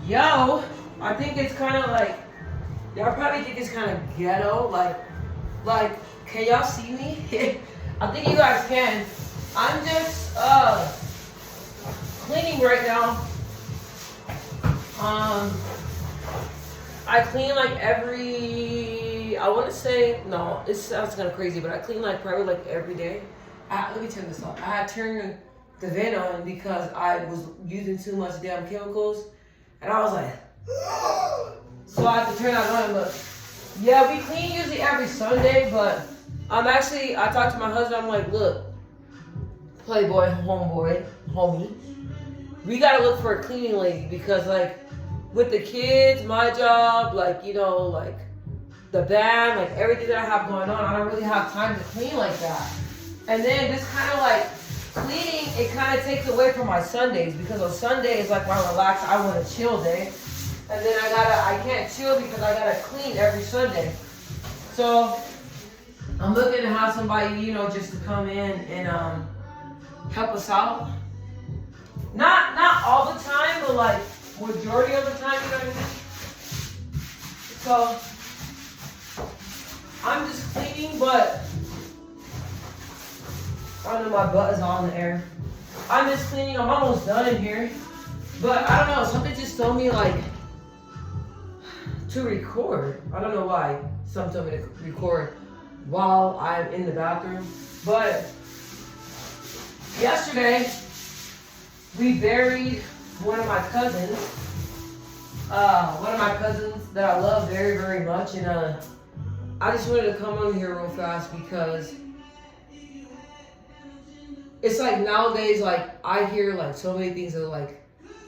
Yo, I think it's kind of like, y'all probably think it's kind of ghetto. Like, can y'all see me? I think you guys can. I'm just, cleaning right now. I clean like I want to say, no, it sounds kind of crazy, but I clean like probably like every day. Let me turn this off. I had turned the vent on because I was using too much damn chemicals. And I was like, so I had to turn that on. But yeah, we clean usually every Sunday, but I talked to my husband, I'm like, look, playboy, homeboy, homie, we gotta look for a cleaning lady because like, with the kids, my job, like, like the band, like everything that I have going on, I don't really have time to clean like that. And then this kind of like cleaning, it kind of takes away from my Sundays because on Sundays, like my relax, I want to chill day. And then I can't chill because I gotta clean every Sunday. So I'm looking to have somebody, just to come in and help us out. Not all the time, but like majority of the time, you know what I mean? So I'm just cleaning, but I don't know, my butt is all in the air. I'm just cleaning, I'm almost done in here. But I don't know, something just told me like to record. I don't know why. Something told me to record while I'm in the bathroom. But yesterday we buried one of my cousins that I love very, very much, and I just wanted to come on here real fast because it's like nowadays, like I hear like so many things that are like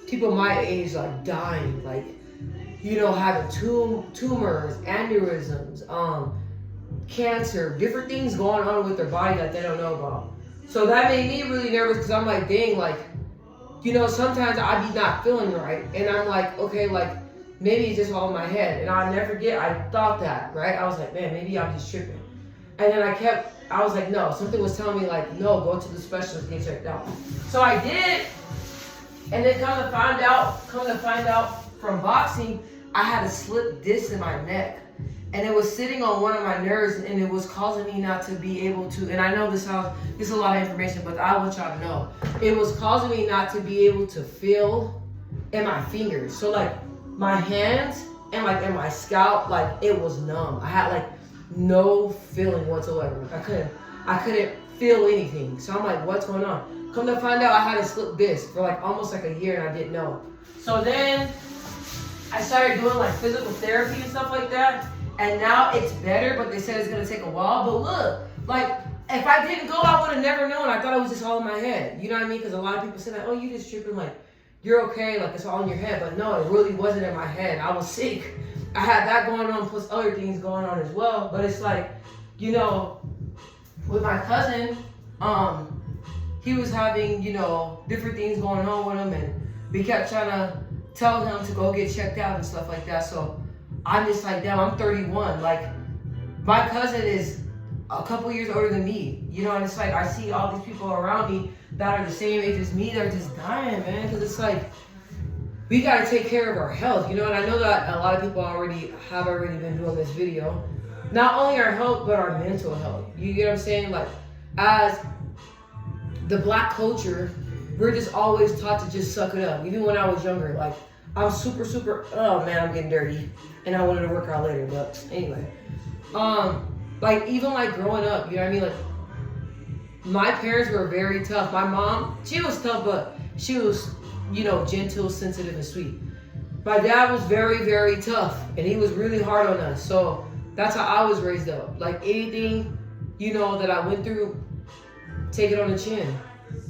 people my age like dying, like having tumors, aneurysms, cancer, different things going on with their body that they don't know about. So that made me really nervous because I'm like, dang, like, sometimes I be not feeling right. And I'm like, okay, like, maybe it's just all in my head. And I'll never forget, I thought that, right? I was like, man, maybe I'm just tripping. And then I was like, no, something was telling me like, no, go to the specialist, get checked out. So I did. And then come to find out from boxing, I had a slip disc in my neck. And it was sitting on one of my nerves, and it was causing me not to be able to, and I know this is a lot of information, but I want y'all to know. It was causing me not to be able to feel in my fingers. So like my hands and like in my scalp, like it was numb. I had like no feeling whatsoever. I couldn't feel anything. So I'm like, what's going on? Come to find out I had a slip disc for like almost like a year and I didn't know. So then I started doing like physical therapy and stuff like that. And now it's better, but they said it's gonna take a while. But look, like if I didn't go, I would have never known. I thought it was just all in my head. You know what I mean? Because a lot of people say that, oh, you just tripping, like you're okay, like it's all in your head. But no, it really wasn't in my head. I was sick. I had that going on plus other things going on as well. But it's like, with my cousin, he was having, different things going on with him, and we kept trying to tell him to go get checked out and stuff like that. So I'm just like, damn, I'm 31. Like, my cousin is a couple years older than me. And it's like, I see all these people around me that are the same age as me. They're just dying, man. Because it's like, we got to take care of our health, And I know that a lot of people have already been doing this video. Not only our health, but our mental health. You get what I'm saying? Like, as the black culture, we're just always taught to just suck it up. Even when I was younger, like, I'm super, oh man, I'm getting dirty. And I wanted to work out later, but anyway. Like, even like growing up, you know what I mean? Like, my parents were very tough. My mom, she was tough, but she was, gentle, sensitive, and sweet. My dad was very, very tough, and he was really hard on us. So that's how I was raised up. Like, anything, that I went through, take it on the chin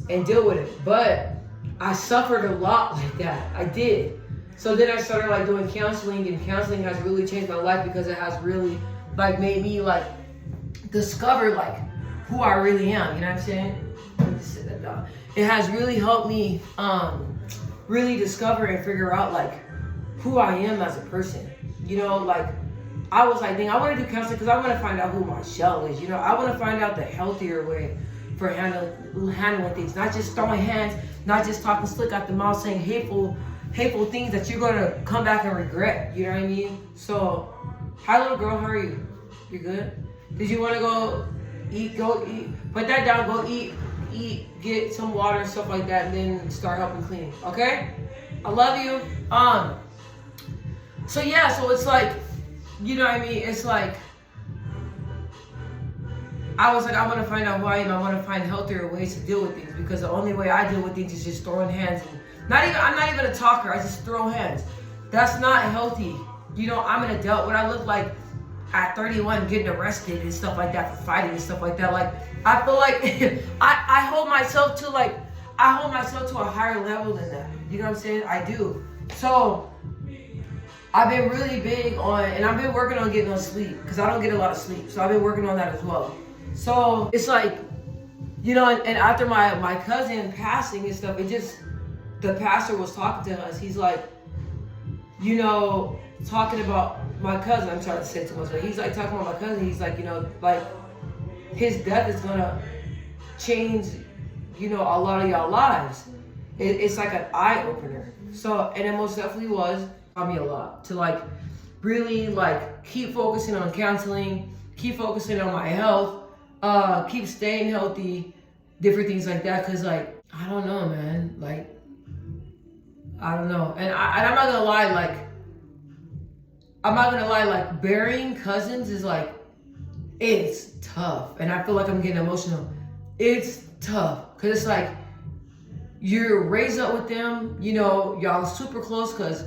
and deal with it. But I suffered a lot like that. I did. So then I started like doing counseling, and counseling has really changed my life because it has really like made me like discover like who I really am. You know what I'm saying? Let me just sit that down. It has really helped me really discover and figure out like who I am as a person. Like I was like, dang, I want to do counseling because I want to find out who my shell is. I want to find out the healthier way for handling things, not just throwing hands, not just talking slick out the mouth, saying hateful hateful things that you're gonna come back and regret. You know what I mean? So, hi little girl, how are you? You good? Did you wanna go eat? Go eat. Put that down, go eat, get some water and stuff like that, and then start helping clean. Okay? I love you. So yeah, so it's like, you know what I mean? It's like, I was like, I want to find out who I am. I want to find healthier ways to deal with things, because the only way I deal with things is just throwing hands. And I'm not even a talker. I just throw hands. That's not healthy. You know, I'm an adult. What I look like at 31 getting arrested and stuff like that for fighting and stuff like that. Like, I feel like I hold myself to a higher level than that. You know what I'm saying? I do. So I've been really big on, and I've been working on getting no sleep, because I don't get a lot of sleep. So I've been working on that as well. So it's like, you know, and after my cousin passing and stuff, the pastor was talking to us. He's like, you know, talking about my cousin. I'm trying to say too much, but he's like talking about my cousin. He's like, you know, like his death is gonna change, you know, a lot of y'all lives. It's like an eye opener. So, and it most definitely taught me a lot to like really like keep focusing on counseling, keep focusing on my health. Keep staying healthy, different things like that. Cause like, I don't know, man. Like, I don't know. And I'm not gonna lie, like burying cousins is like, it's tough. And I feel like I'm getting emotional. It's tough. Cause it's like, you're raised up with them, you know, y'all super close, cause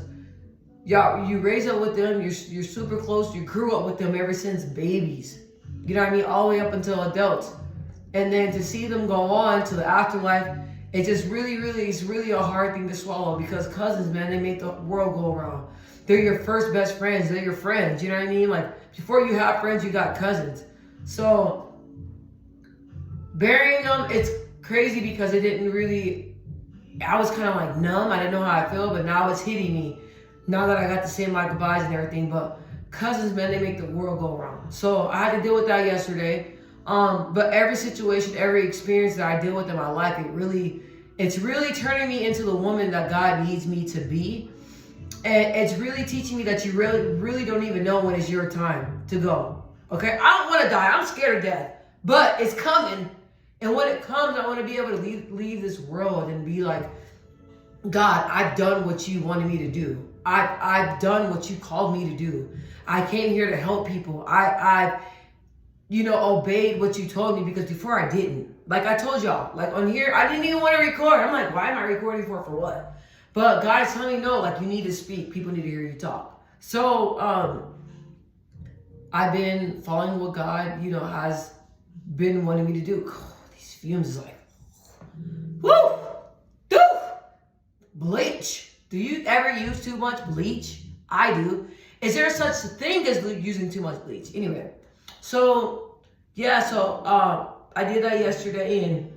you raised up with them, you're super close, you grew up with them ever since babies. You know what I mean? All the way up until adults. And then to see them go on to the afterlife, it just it's really a hard thing to swallow, because cousins, man, they make the world go around. They're your first best friends. They're your friends. You know what I mean? Like, before you have friends, you got cousins. So burying them, it's crazy, because it didn't really, I was kind of like numb. I didn't know how I feel, but now it's hitting me. Now that I got to say my goodbyes and everything. But cousins, man, they make the world go around. So I had to deal with that yesterday. But every situation, every experience that I deal with in my life, it's really turning me into the woman that God needs me to be. And it's really teaching me that you really don't even know when it's your time to go. Okay? I don't want to die. I'm scared of death. But it's coming. And when it comes, I want to be able to leave this world and be like, God, I've done what you wanted me to do. I've done what you called me to do. I came here to help people. I've obeyed what you told me, because before I didn't. Like I told y'all, like on here, I didn't even want to record. I'm like, why am I recording for what? But God is telling me, no, like you need to speak. People need to hear you talk. So I've been following what God, you know, has been wanting me to do. These fumes is like, woo, dude. Bleach. Do you ever use too much bleach? I do. Is there such a thing as using too much bleach? Anyway, so yeah, I did that yesterday, and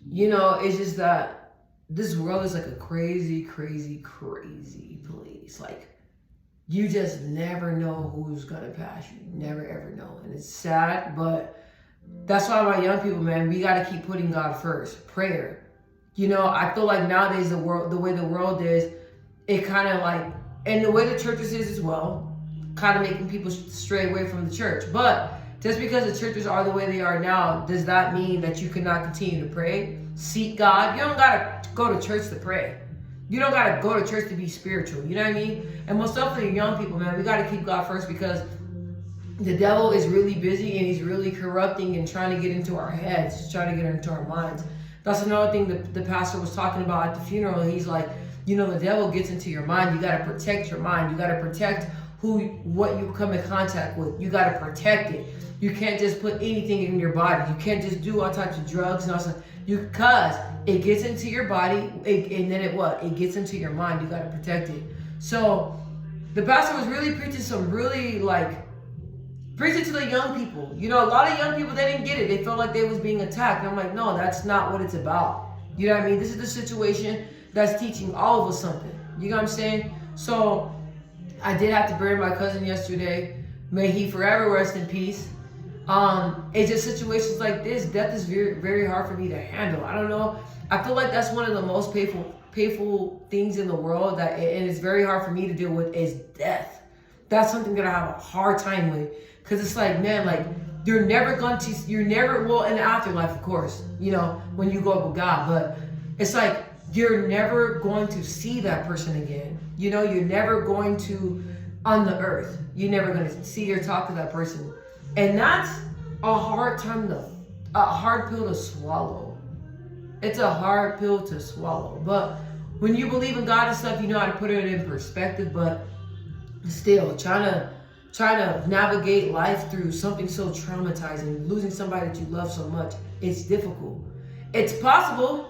you know, it's just that this world is like a crazy, crazy, crazy place. Like, you just never know who's gonna pass you. Never ever know, and it's sad, but that's why my young people, man, we gotta keep putting God first. Prayer. You know, I feel like nowadays the way the world is, it kind of like, and the way the churches is as well, kind of making people stray away from the church. But just because the churches are the way they are now, does that mean that you cannot continue to pray? Seek God? You don't gotta go to church to pray. You don't gotta go to church to be spiritual. You know what I mean? And most definitely young people, man, we gotta keep God first, because the devil is really busy and he's really corrupting and trying to get into our heads. He's trying to get into our minds. That's another thing that the pastor was talking about at the funeral. He's like, you know, the devil gets into your mind. You got to protect your mind. You got to protect what you come in contact with. You got to protect it. You can't just put anything in your body. You can't just do all types of drugs and all stuff. Because it gets into your body, and then it gets into your mind. You got to protect it. So the pastor was really preaching preaching to the young people. You know, a lot of young people, they didn't get it. They felt like they was being attacked. And I'm like, no, that's not what it's about. You know what I mean? This is the situation that's teaching all of us something. You know what I'm saying? So I did have to bury my cousin yesterday. May he forever rest in peace. It's just situations like this. Death is very, very hard for me to handle. I don't know. I feel like that's one of the most painful things in the world that, and it's very hard for me to deal with, is death. That's something that I have a hard time with. Because it's like, man, like, you're never, well, in the afterlife, of course, you know, when you go up with God, but it's like, you're never going to see that person again. You know, you're never going to, on the earth, you're never going to see or talk to that person. And that's a hard pill to swallow. It's a hard pill to swallow. But when you believe in God and stuff, you know how to put it in perspective. But still, trying to navigate life through something so traumatizing, losing somebody that you love so much, it's difficult. It's possible.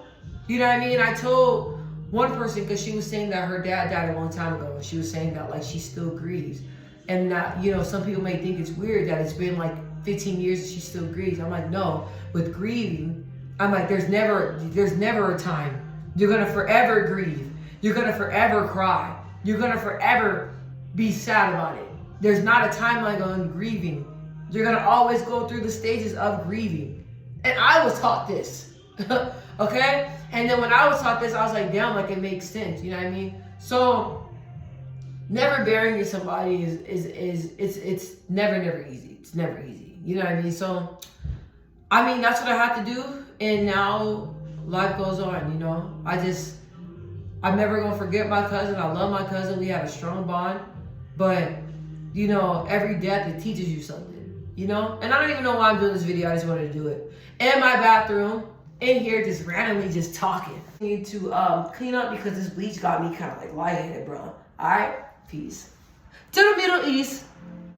You know what I mean? I told one person, because she was saying that her dad died a long time ago, and she was saying that, like, she still grieves. And that, you know, some people may think it's weird that it's been like 15 years and she still grieves. I'm like, no, with grieving, I'm like, there's never a time. You're gonna forever grieve. You're gonna forever cry. You're gonna forever be sad about it. There's not a timeline on grieving. You're gonna always go through the stages of grieving. And I was taught this, okay? And then when I was taught this, I was like, damn, like, it makes sense, you know what I mean? So, never burying somebody it's never easy. It's never easy, you know what I mean? So, I mean, that's what I had to do, and now life goes on, you know? I'm never gonna forget my cousin. I love my cousin. We had a strong bond, but, you know, every death, it teaches you something, you know? And I don't even know why I'm doing this video. I just wanted to do it. In my bathroom, in here, just randomly just talking. I need to clean up because this bleach got me kind of like lightheaded, bro. All right, peace. To the Middle East.